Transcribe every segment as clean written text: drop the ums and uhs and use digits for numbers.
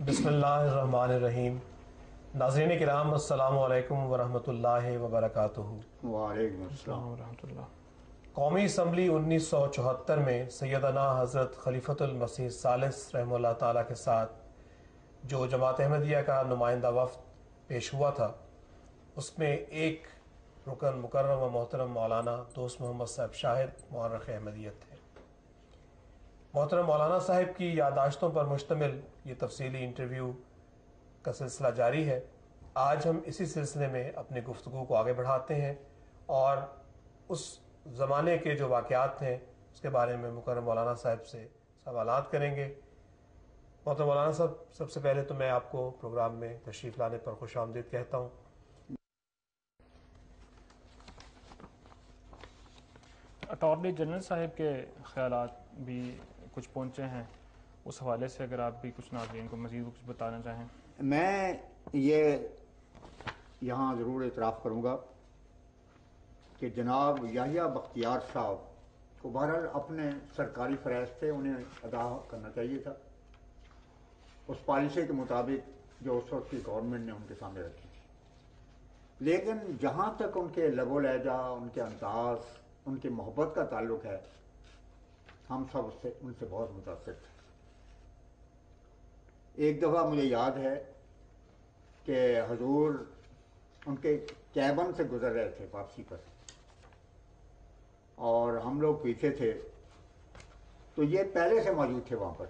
بسم اللہ الرحمن الرحیم۔ ناظرین کرام، السلام علیکم ورحمۃ اللہ وبرکاتہ۔ وعلیکم السلام۔ السلام ورحمۃ اللہ۔ قومی اسمبلی 1974 میں سیدنا حضرت خلیفۃ المسیح ثالث رحمہ اللہ تعالیٰ کے ساتھ جو جماعت احمدیہ کا نمائندہ وفد پیش ہوا تھا، اس میں ایک رکن مکرم و محترم مولانا دوست محمد صاحب شاہد مورخ احمدیت تھے۔ محترم مولانا صاحب کی یادداشتوں پر مشتمل یہ تفصیلی انٹرویو کا سلسلہ جاری ہے۔ آج ہم اسی سلسلے میں اپنی گفتگو کو آگے بڑھاتے ہیں اور اس زمانے کے جو واقعات ہیں اس کے بارے میں مکرم مولانا صاحب سے سوالات کریں گے۔ محترم مولانا صاحب، سب سے پہلے تو میں آپ کو پروگرام میں تشریف لانے پر خوش آمدید کہتا ہوں۔ اٹارنی جنرل صاحب کے خیالات بھی کچھ پہنچے ہیں، اس حوالے سے اگر آپ بھی کچھ ناظرین کو مزید کچھ بتانا چاہیں۔ میں یہ یہاں ضرور اعتراف کروں گا کہ جناب یحییٰ بختیار صاحب کو بہرحال اپنے سرکاری فرائض تھے، انہیں ادا کرنا چاہیے تھا اس پالیسی کے مطابق جو اس وقت کی گورنمنٹ نے ان کے سامنے رکھی تھی۔ لیکن جہاں تک ان کے لب و لہجہ، ان کے انداز، ان کی محبت کا تعلق ہے، ہم سب ان سے بہت متاثر تھے۔ ایک دفعہ مجھے یاد ہے کہ حضور ان کے کیبن سے گزر رہے تھے واپسی پر، اور ہم لوگ پیچھے تھے، تو یہ پہلے سے موجود تھے وہاں پر۔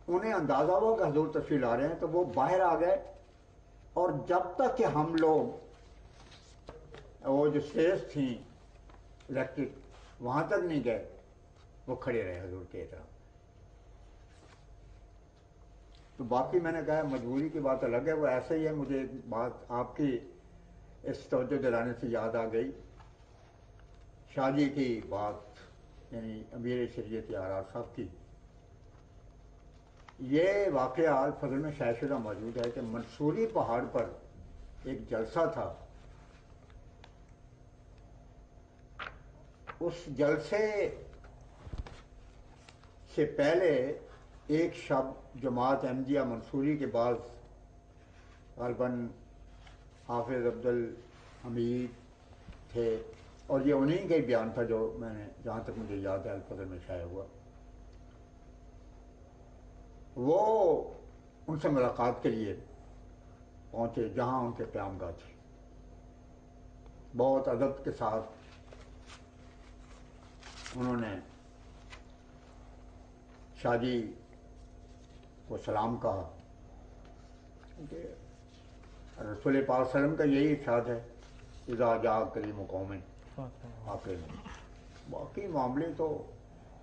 انہیں اندازہ ہوا کہ حضور تشریف لا رہے ہیں، تو وہ باہر آ گئے، اور جب تک کہ ہم لوگ وہ جو اسٹیج تھیں الیکٹرک وہاں تک نہیں گئے، وہ کھڑے رہے حضور کے احترام۔ تو باقی میں نے کہا مجبوری کی بات الگ ہے، وہ ایسے ہی ہے۔ مجھے ایک بات آپ کی اس توجہ دلانے سے یاد آ گئی، شاہ جی کی بات، یعنی امیر شریعت آرار صاحب کی۔ یہ واقعہ فضل میں شاید شدہ موجود ہے کہ منصوری پہاڑ پر ایک جلسہ تھا، اس جلسے سے پہلے ایک شب جماعت احمدیہ منصوری کے بعد غالباً حافظ عبد الحمید تھے، اور یہ انہیں کا ہی بیان تھا جو میں نے، جہاں تک مجھے یاد ہے، الفضل میں شائع ہوا۔ وہ ان سے ملاقات کے لیے پہنچے جہاں ان کے قیام گاہ تھی، بہت ادب کے ساتھ انہوں نے شاہ جی کو سلام کہا، کیونکہ رسول پاک صلی اللہ علیہ وسلم کا یہی ارشاد ہے، اذا جاء کریم قوم عاقل۔ باقی معاملے تو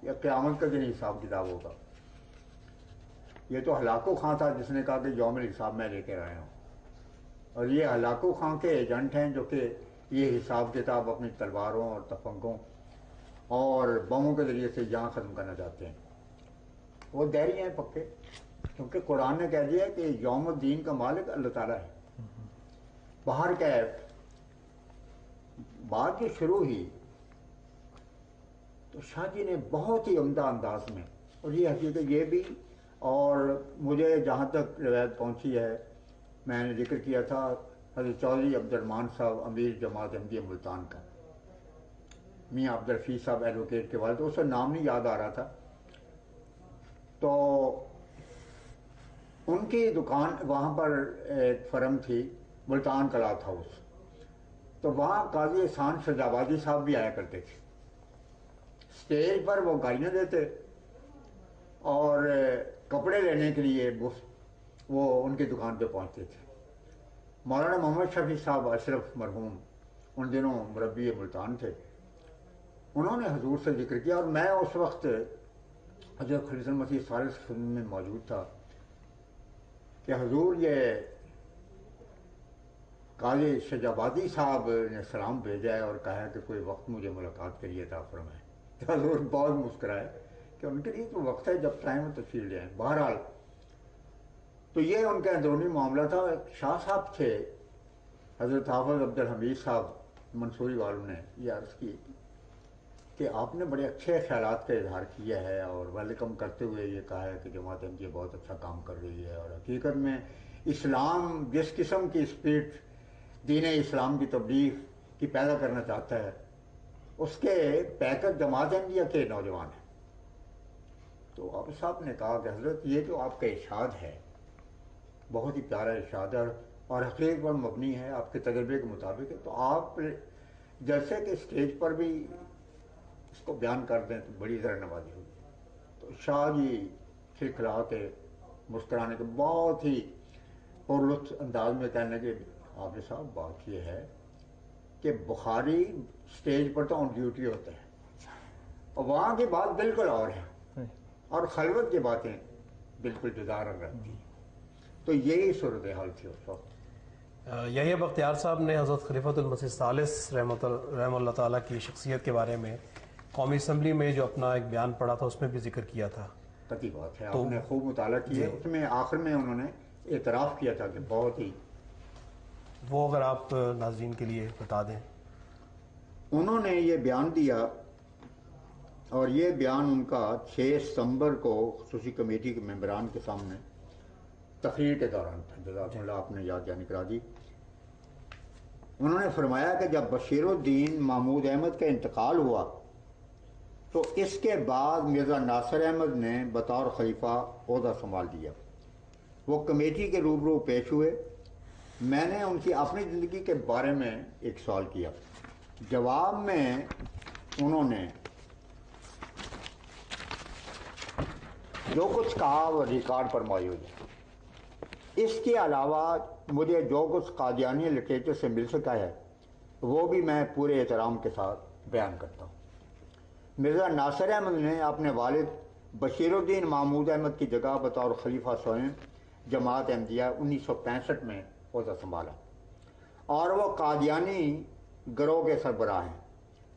یہ قیامت کا دن حساب کتاب ہوگا۔ یہ تو ہلاکو خاں تھا جس نے کہا کہ یوم الحساب میں لے کر آیا ہوں، اور یہ ہلاکو خاں کے ایجنٹ ہیں جو کہ یہ حساب کتاب اپنی تلواروں اور تفنگوں اور بموں کے ذریعے سے یہاں ختم کرنا چاہتے ہیں۔ وہ دہری ہیں پکے، کیونکہ قرآن نے کہہ دیا کہ یوم الدین کا مالک اللہ تعالیٰ ہے۔ باہر کا بات جو شروع ہوئی تو شاہ جی نے بہت ہی عمدہ انداز میں، اور یہ حقیقت یہ بھی، اور مجھے جہاں تک روایت پہنچی ہے، میں نے ذکر کیا تھا حضرت چودھری عبد الرحمان صاحب امیر جماعت احمدیہ ملتان کا، میاں عبد الرفیع صاحب ایڈوکیٹ کے والد، اس کا نام نہیں یاد آ رہا تھا، تو ان کی دکان وہاں پر ایک فرم تھی ملتان کلاتھ ہاؤس، تو وہاں قاضی احسان شجابادی صاحب بھی آیا کرتے تھے۔ اسٹیج پر وہ گالیاں دیتے، اور کپڑے لینے کے لیے وہ ان کی دکان پہ پہنچتے تھے۔ مولانا محمد شفیع صاحب اشرف مرحوم ان دنوں مربی ملتان تھے، انہوں نے حضور سے ذکر کیا، اور میں اس وقت حضرت خلیفۃ المسیح ثالث میں موجود تھا کہ حضور یہ قاضی شجابادی صاحب نے سلام بھیجا ہے اور کہا ہے کہ کوئی وقت مجھے ملاقات کے لیے عطا فرمائے۔ تو حضور بہت مسکرائے کہ ان کے لیے تو وقت ہے، جب چاہیں وہ تشریف لے آئیں۔ بہرحال تو یہ ان کا اندرونی معاملہ تھا۔ ایک شاہ صاحب تھے حضرت حافظ عبد الحمید صاحب منصوری والوں نے یہ عرض کی کہ آپ نے بڑے اچھے خیالات کا اظہار کیا ہے اور ویلکم کرتے ہوئے یہ کہا ہے کہ جماعت احمدیہ بہت اچھا کام کر رہی ہے، اور حقیقت میں اسلام جس قسم کی اسپرٹ دین اسلام کی تبلیغ کی پیدا کرنا چاہتا ہے، اس کے پیکر جماعت احمدیہ کے نوجوان ہیں۔ تو آپ صاحب نے کہا کہ حضرت یہ جو آپ کا ارشاد ہے بہت ہی پیارا ارشاد ہے اور حقیقت پر مبنی ہے، آپ کے تجربے کے مطابق ہے، تو آپ جلسے کے اسٹیج پر بھی اس کو بیان کر دیں تو بڑی ذرا نوازی ہوگی۔ تو شاہ جی کھلکھلا کے مسکرانے کے بہت ہی پرلطف انداز میں کہنے کے حافظ صاحب بات یہ ہے کہ بخاری اسٹیج پر تو آن ڈیوٹی ہوتا ہے اور وہاں کی بات بالکل اور ہے اور خلوت کی باتیں بالکل جدار رہتی ہیں۔ تو یہی صورتحال تھی اس وقت۔ یحییٰ بختیار صاحب نے حضرت خلیفۃ المسیح الثالث رحمہ اللہ تعالیٰ کی شخصیت کے بارے میں قومی اسمبلی میں جو اپنا ایک بیان پڑھا تھا اس میں بھی ذکر کیا تھا۔ قطعی بات ہے، آپ نے خوب مطالعہ کیا، اس میں آخر میں انہوں نے اعتراف کیا تھا کہ بہت ہی، وہ اگر آپ ناظرین کے لیے بتا دیں۔ انہوں نے یہ بیان دیا اور یہ بیان ان کا 6 ستمبر کو خصوصی کمیٹی کے ممبران کے سامنے تقریر کے دوران تھا، جزاک اللہ آپ نے یاد دہانی کرا دی۔ انہوں نے فرمایا کہ جب بشیر الدین محمود احمد کا انتقال ہوا تو اس کے بعد مرزا ناصر احمد نے بطور خلیفہ عہدہ سنبھال لیا۔ وہ کمیٹی کے روبرو پیش ہوئے، میں نے ان کی اپنی زندگی کے بارے میں ایک سوال کیا، جواب میں انہوں نے جو کچھ کہا وہ ریکارڈ پر موجود ہے۔ اس کے علاوہ مجھے جو کچھ قادیانی لٹریچر سے مل سکا ہے وہ بھی میں پورے احترام کے ساتھ بیان کرتا ہوں۔ مرزا ناصر احمد نے اپنے والد بشیر الدین محمود احمد کی جگہ بطور خلیفہ سوئم جماعت احمدیہ 1965 میں عہدہ سنبھالا اور وہ قادیانی گروہ کے سربراہ ہیں۔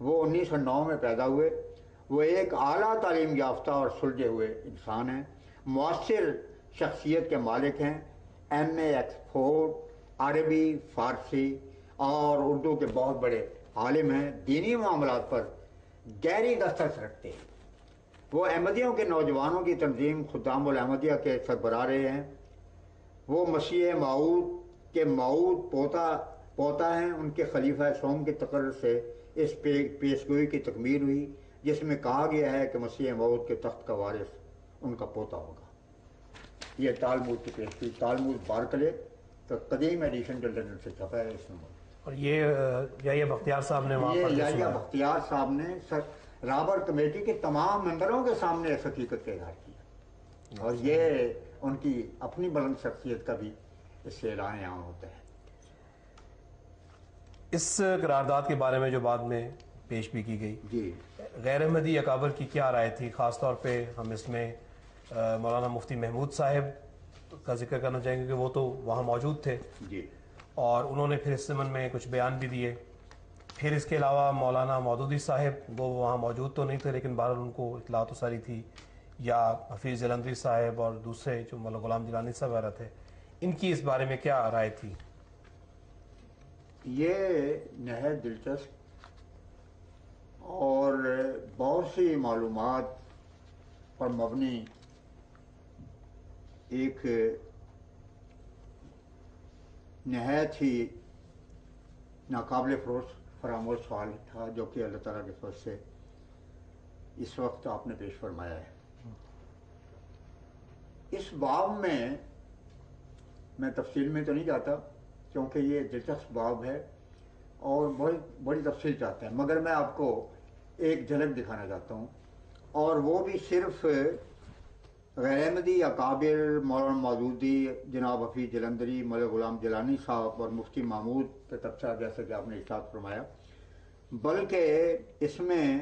وہ 1909 میں پیدا ہوئے۔ وہ ایک اعلیٰ تعلیم یافتہ اور سلجھے ہوئے انسان ہیں، مؤثر شخصیت کے مالک ہیں، ایم اے ایکسفورڈ، عربی، فارسی اور اردو کے بہت بڑے عالم ہیں، دینی معاملات پر گہری دسترس رکھتے ہیں۔ وہ احمدیوں کے نوجوانوں کی تنظیم خدام الاحمدیہ کے سربراہ رہے ہیں۔ وہ مسیح موعود کے موعود پوتا ہیں۔ ان کے خلیفہ سوم کے تقرر سے اس پیشگوئی کی تکمیل ہوئی جس میں کہا گیا ہے کہ مسیح موعود کے تخت کا وارث ان کا پوتا ہوگا۔ یہ تالمود کی پیشگوئی، تالمود بارکلے کا قدیم ایڈیشن جو لندن سے چھپا ہے اس نمبر۔ اور یہ یحییٰ بختیار صاحب نے وہاں پر جو یحییٰ سنایا۔ بختیار صاحب نے رابر کمیٹی کے تمام ممبروں کے سامنے اس حقیقت کا اظہار کیا اور یہ ان کی اپنی بلند شخصیت کا بھی اس سے اعلان عام ہوتا ہے۔ اس قرارداد کے بارے میں جو بعد میں پیش بھی کی گئی، جی غیر احمدی اکابر کی کیا رائے تھی؟ خاص طور پہ ہم اس میں مولانا مفتی محمود صاحب کا ذکر کرنا چاہیں گے کہ وہ تو وہاں موجود تھے جی اور انہوں نے پھر اس ضمن میں کچھ بیان بھی دیے۔ پھر اس کے علاوہ مولانا مودودی صاحب وہ وہاں موجود تو نہیں تھے لیکن بہرحال ان کو اطلاع تو ساری تھی، یا حفیظ جلندری صاحب اور دوسرے جو مولانا غلام جیلانی صاحب وغیرہ تھے، ان کی اس بارے میں کیا رائے تھی؟ یہ نہایت دلچسپ اور بہت سی معلومات پر مبنی ایک نہایت ہی ناقابل فراموش سوال تھا جو کہ اللہ تعالیٰ کے فضل سے اس وقت آپ نے پیش فرمایا ہے۔ اس باب میں تفصیل میں تو نہیں جاتا کیونکہ یہ دلچسپ باب ہے اور بہت بڑی تفصیل چاہتا ہے، مگر میں آپ کو ایک جھلک دکھانا چاہتا ہوں اور وہ بھی صرف غیر احمدی اکابر مولانا مودودی، جناب حفیظ جلندری، مولانا غلام جیلانی صاحب اور مفتی محمود کا تبصرہ جیسا کہ آپ نے ارشاد فرمایا، بلکہ اس میں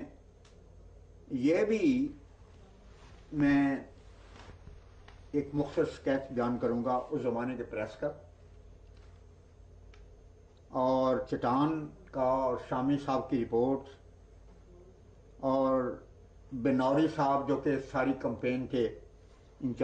یہ بھی میں ایک مختصر اسکیچ بیان کروں گا اس زمانے کے پریس کا اور چٹان کا اور شامی صاحب کی رپورٹ اور بنوری صاحب جو کہ ساری کمپین کے انچارج